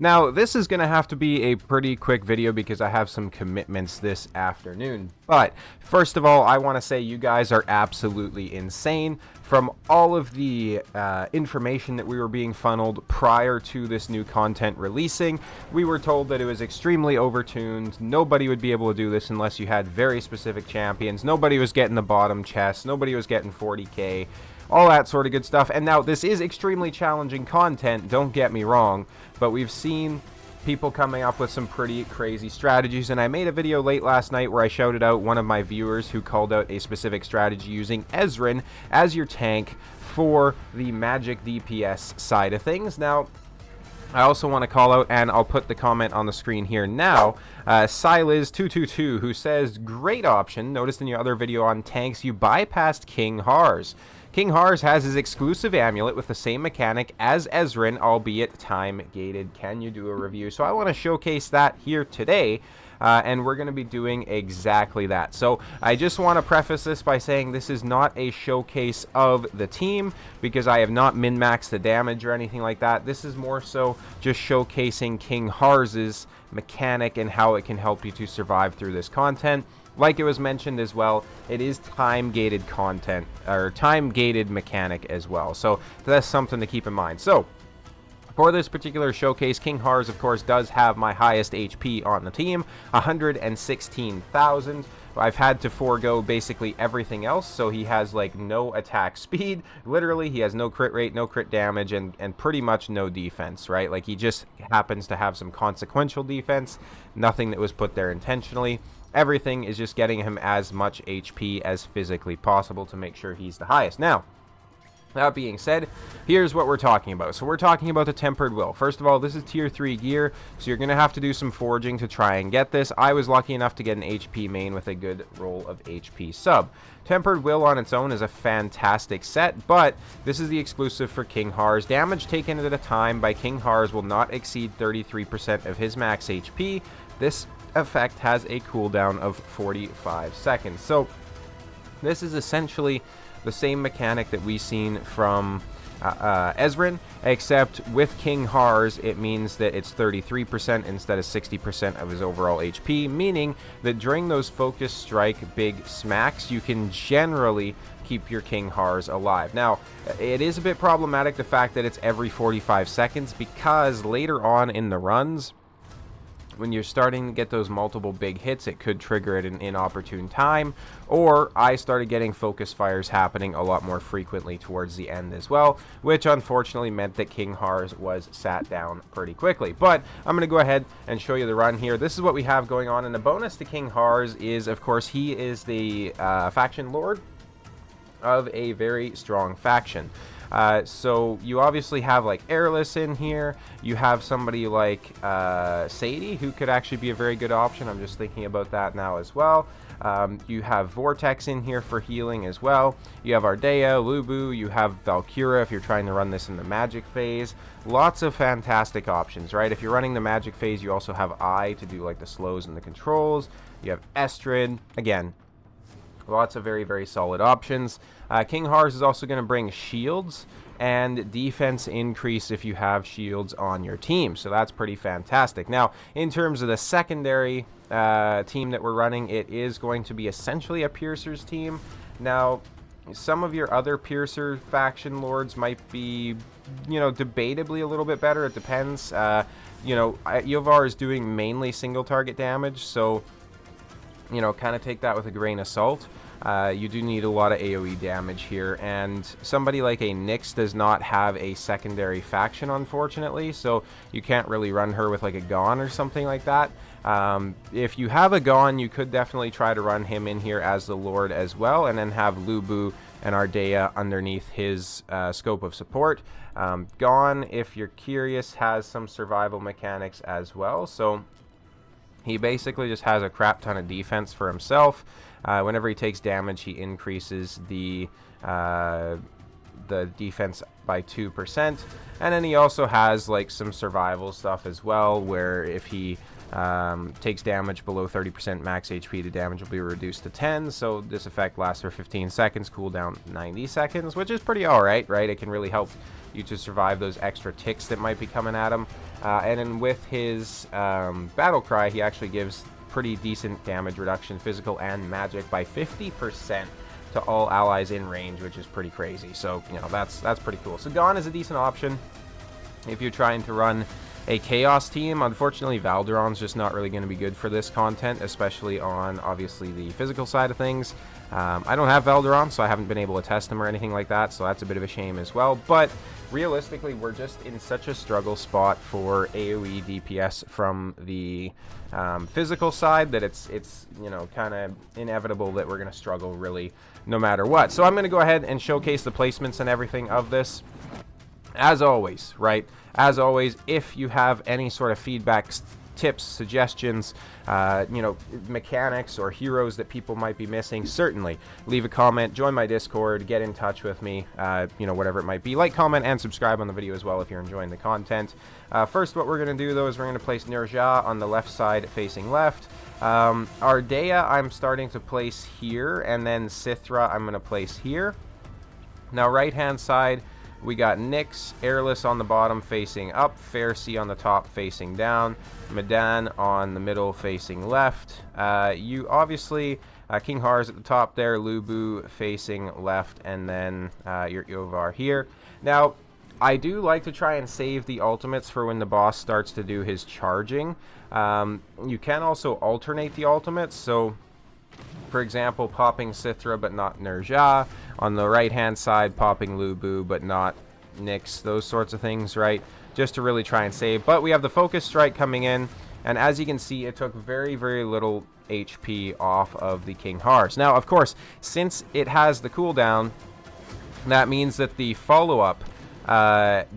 Now, this is going to have to be a pretty quick video because I have some commitments this afternoon. But first of all, I want to say you guys are absolutely insane. From all of the information that we were being funneled prior to this new content releasing, we were told that it was extremely overtuned. Nobody would be able to do this unless you had very specific champions. Nobody was getting the bottom chest. Nobody was getting 40k. All that sort of good stuff. And now this is extremely challenging content, don't get me wrong, but we've seen people coming up with some pretty crazy strategies, and I made a video late last night where I shouted out one of my viewers who called out a specific strategy using Ezrein as your tank for the magic DPS side of things. Now, I also want to call out, and I'll put the comment on the screen here now, Silas222, who says, great option. Noticed in your other video on tanks, you bypassed King Harz. King Harz has his exclusive amulet with the same mechanic as Ezrein, albeit time-gated. Can you do a review? So I want to showcase that here today, and we're going to be doing exactly that. So I just want to preface this by saying this is not a showcase of the team, because I have not min-maxed the damage or anything like that. This is more so just showcasing King Harz's mechanic and how it can help you to survive through this content. Like it was mentioned as well, it is time-gated content, or time-gated mechanic as well. So that's something to keep in mind. So for this particular showcase, King Harz, of course, does have my highest HP on the team, 116,000. I've had to forego basically everything else, so he has like no attack speed. Literally, he has no crit rate, no crit damage, and pretty much no defense, right? Like, he just happens to have some consequential defense, nothing that was put there intentionally. Everything is just getting him as much HP as physically possible to make sure he's the highest. Now, that being said, here's what we're talking about. So we're talking about the Tempered Will. First of all, this is tier 3 gear, so you're going to have to do some foraging to try and get this. I was lucky enough to get an HP main with a good roll of HP sub. Tempered Will on its own is a fantastic set, but this is the exclusive for King Harz. Damage taken at a time by King Harz will not exceed 33% of his max HP. This effect has a cooldown of 45 seconds. So this is essentially the same mechanic that we've seen from Ezrein, except with King Harz, it means that it's 33% instead of 60% of his overall HP, meaning that during those focus strike big smacks, you can generally keep your King Harz alive. Now, it is a bit problematic, the fact that it's every 45 seconds, because later on in the runs, when you're starting to get those multiple big hits, it could trigger at an inopportune time, or I started getting focus fires happening a lot more frequently towards the end as well, which unfortunately meant that King Harz was sat down pretty quickly. But I'm going to go ahead and show you the run here. This is what we have going on, and the bonus to King Harz is, of course, he is the faction lord of a very strong faction. So you obviously have like Airless in here. You have somebody like Sadie, who could actually be a very good option. I'm just thinking about that now as well. You have Vortex in here for healing as well. You have Ardea, Lubu, you have Valkyra if you're trying to run this in the magic phase. Lots of fantastic options, right? If you're running the magic phase, you also have I to do like the slows and the controls. You have Estrid. Again, lots of very, very solid options. King Harz is also going to bring shields and defense increase if you have shields on your team. So that's pretty fantastic. Now, in terms of the secondary team that we're running, it is going to be essentially a Piercer's team. Now, some of your other Piercer faction lords might be, you know, debatably a little bit better. It depends. You know, Yovar is doing mainly single target damage, so, you know, kind of take that with a grain of salt. You do need a lot of AoE damage here, and somebody like a Nyx does not have a secondary faction, unfortunately, so you can't really run her with like a Gon or something like that. If you have a Gon, you could definitely try to run him in here as the Lord as well, and then have Lubu and Ardea underneath his scope of support. Gon, if you're curious, has some survival mechanics as well, so he basically just has a crap ton of defense for himself. Whenever he takes damage, he increases the the defense by 2%. And then he also has like some survival stuff as well, where if he takes damage below 30% max HP, the damage will be reduced to 10. So this effect lasts for 15 seconds, cooldown 90 seconds, which is pretty alright, right? It can really help you to survive those extra ticks that might be coming at him. And then with his battle cry, he actually gives pretty decent damage reduction, physical and magic, by 50% to all allies in range, which is pretty crazy. So, you know, that's pretty cool. So Gon is a decent option if you're trying to run a Chaos team. Unfortunately, Valderon's just not really going to be good for this content, especially on, obviously, the physical side of things. I don't have Valderon, so I haven't been able to test him or anything like that, so that's a bit of a shame as well. But realistically, we're just in such a struggle spot for AoE DPS from the physical side that it's you know, kind of inevitable that we're going to struggle really no matter what. So I'm going to go ahead and showcase the placements and everything of this. As always, right? As always, if you have any sort of feedback, tips, suggestions, you know, mechanics or heroes that people might be missing, certainly leave a comment, join my Discord, get in touch with me, you know, whatever it might be. Like, comment, and subscribe on the video as well if you're enjoying the content. First, what we're going to do, though, is we're going to place Nerja on the left side facing left. Ardea I'm starting to place here, and then Sithra I'm going to place here. Now, right-hand side, we got Nyx, Airless on the bottom facing up, Pharisee on the top facing down, Medan on the middle facing left. You obviously, King Harz at the top there, Lubu facing left, and then your Yovar here. Now, I do like to try and save the ultimates for when the boss starts to do his charging. You can also alternate the ultimates, so for example, popping Sithra but not Nerja. On the right-hand side, popping Lubu but not Nyx. Those sorts of things, right? Just to really try and save. But we have the Focus Strike coming in. And as you can see, it took very, very little HP off of the King Harz. Now, of course, since it has the cooldown, that means that the follow-up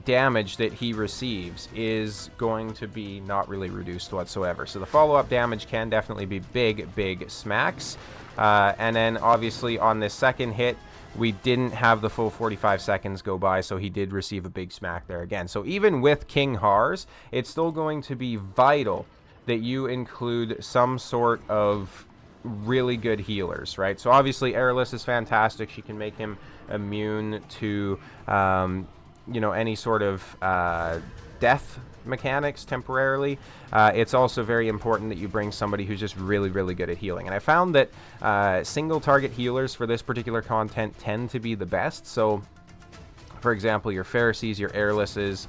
damage that he receives is going to be not really reduced whatsoever. So the follow-up damage can definitely be big smacks. And then obviously on this second hit, we didn't have the full 45 seconds go by, so he did receive a big smack there again. So even with King Harz, it's still going to be vital that you include some sort of really good healers, right? So obviously Airless is fantastic. She can make him immune to you know, any sort of death mechanics temporarily. It's also very important that you bring somebody who's just really, really good at healing. And I found that single target healers for this particular content tend to be the best. So, for example, your Pharisees, your Airlesses,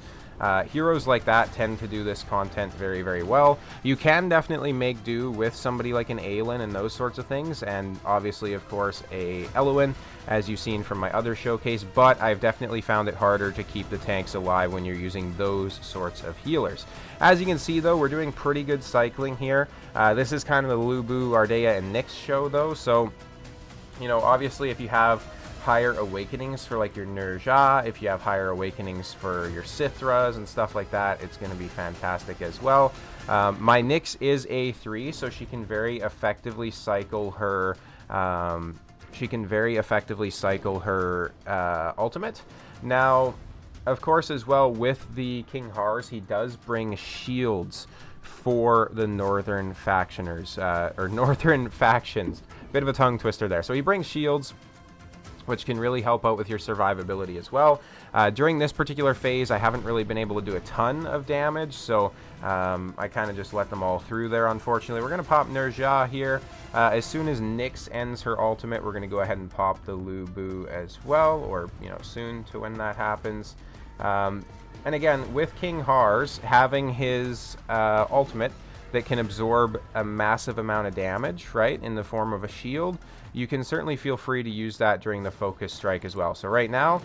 heroes like that tend to do this content very, very well. You can definitely make do with somebody like an Aelin and those sorts of things, and obviously, of course, a Eloin, as you've seen from my other showcase, but I've definitely found it harder to keep the tanks alive when you're using those sorts of healers. As you can see, though, we're doing pretty good cycling here. This is kind of the Lubu, Ardea, and Nyx show, though, so, you know, obviously, if you have higher awakenings for like your Nerja, if you have higher awakenings for your Sithras and stuff like that, it's going to be fantastic as well. My Nyx is A3, so she can very effectively cycle her ultimate. Now, of course, as well, with the King Harz, he does bring shields for the northern factioners, or northern factions. Bit of a tongue twister there. So he brings shields, which can really help out with your survivability as well. During this particular phase, I haven't really been able to do a ton of damage, so I kind of just let them all through there, unfortunately. We're going to pop Nerja here. As soon as Nyx ends her ultimate, we're going to go ahead and pop the Lubu as well, or, you know, soon to when that happens. And again, with King Harz, having his ultimate that can absorb a massive amount of damage, right, in the form of a shield, you can certainly feel free to use that during the Focus Strike as well. So right now,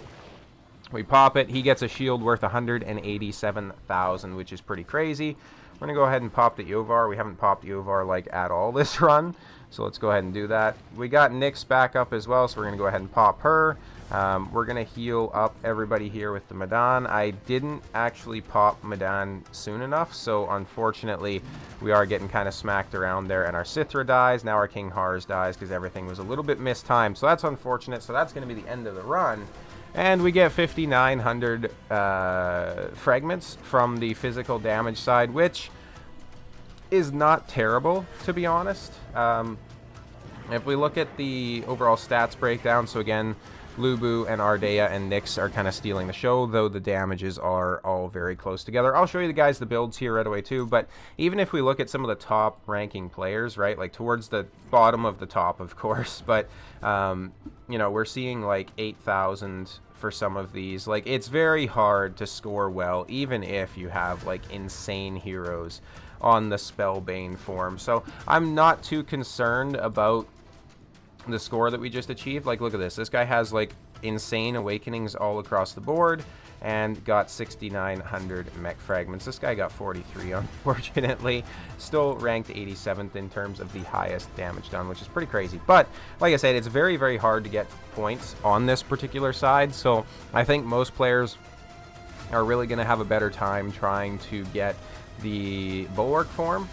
we pop it. He gets a shield worth 187,000, which is pretty crazy. We're going to go ahead and pop the Yovar. We haven't popped Yovar, like, at all this run, so let's go ahead and do that. We got Nyx back up as well, so we're going to go ahead and pop her. We're going to heal up everybody here with the Medan. I didn't actually pop Medan soon enough, so unfortunately we are getting kind of smacked around there, and our Sithra dies. Now our King Harz dies because everything was a little bit mistimed, so that's unfortunate. So that's going to be the end of the run. And we get 5,900 fragments from the physical damage side, which is not terrible, to be honest. If we look at the overall stats breakdown, so again, Lubu and Ardea and Nyx are kind of stealing the show, though the damages are all very close together. I'll show you the guys the builds here right away too, but even if we look at some of the top ranking players, right, like towards the bottom of the top, of course, but you know, we're seeing like 8,000 for some of these. Like, it's very hard to score well, even if you have like insane heroes on the Spellbane form. So I'm not too concerned about the score that we just achieved. Like, look at this. This guy has like insane awakenings all across the board and got 6,900 mech fragments. This guy got 43, unfortunately. Still ranked 87th in terms of the highest damage done, which is pretty crazy. But like I said, it's very, very hard to get points on this particular side. So I think most players are really going to have a better time trying to get the Bulwark form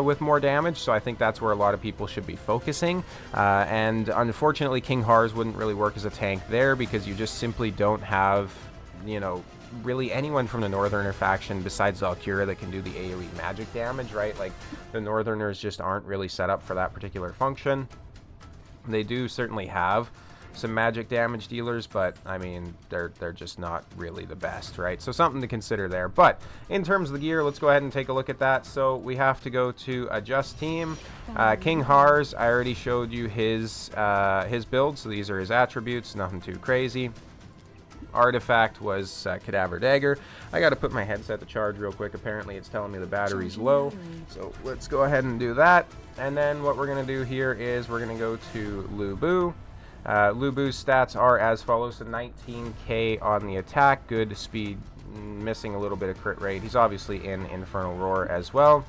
with more damage, so I think that's where a lot of people should be focusing. And unfortunately, King Harz wouldn't really work as a tank there because you just simply don't have, you know, really anyone from the Northerner faction besides Valkyria that can do the AoE magic damage, right? Like, the Northerners just aren't really set up for that particular function. They do certainly have some magic damage dealers, but I mean, they're just not really the best, right? So something to consider there. But in terms of the gear, let's go ahead and take a look at that. So we have to go to adjust team. King Harz, I already showed you his build, so these are his attributes, nothing too crazy. Artifact was Cadaver Dagger. I got to put my headset to charge real quick. Apparently it's telling me the battery's low, so let's go ahead and do that. And then what we're going to do here is we're going to go to Lubu. Lubu's stats are as follows: so 19k on the attack, good speed, missing a little bit of crit rate. He's obviously in Infernal Roar as well.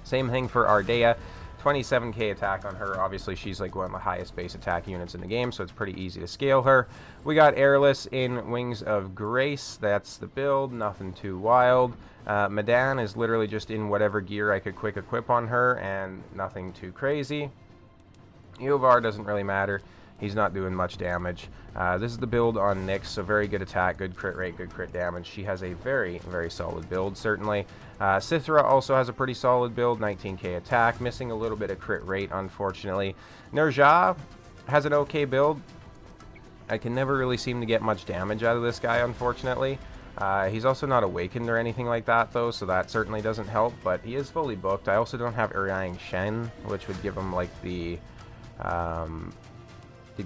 Same thing for Ardea, 27k attack on her. Obviously she's like one of the highest base attack units in the game, so it's pretty easy to scale her. We got Airless in Wings of Grace. That's the build, nothing too wild. Madan is literally just in whatever gear I could quick equip on her, and nothing too crazy. Eovar doesn't really matter. He's not doing much damage. This is the build on Nyx, so very good attack, good crit rate, good crit damage. She has a very, very solid build, certainly. Sithra also has a pretty solid build, 19k attack, missing a little bit of crit rate, unfortunately. Nerja has an okay build. I can never really seem to get much damage out of this guy, unfortunately. He's also not awakened or anything like that, though, so that certainly doesn't help, but he is fully booked. I also don't have Uriang Shen, which would give him, like, the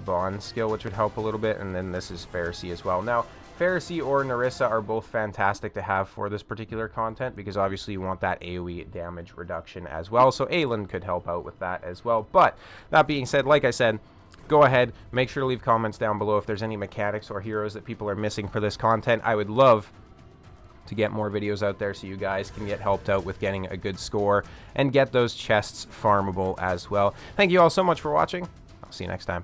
bond skill, which would help a little bit. And then this is Pharisee as well. Now, Pharisee or Narissa are both fantastic to have for this particular content, because obviously you want that AoE damage reduction as well. So Aelin could help out with that as well. But that being said, like I said, go ahead, make sure to leave comments down below if there's any mechanics or heroes that people are missing for this content. I would love to get more videos out there so you guys can get helped out with getting a good score and get those chests farmable as well. Thank you all so much for watching. I'll see you next time.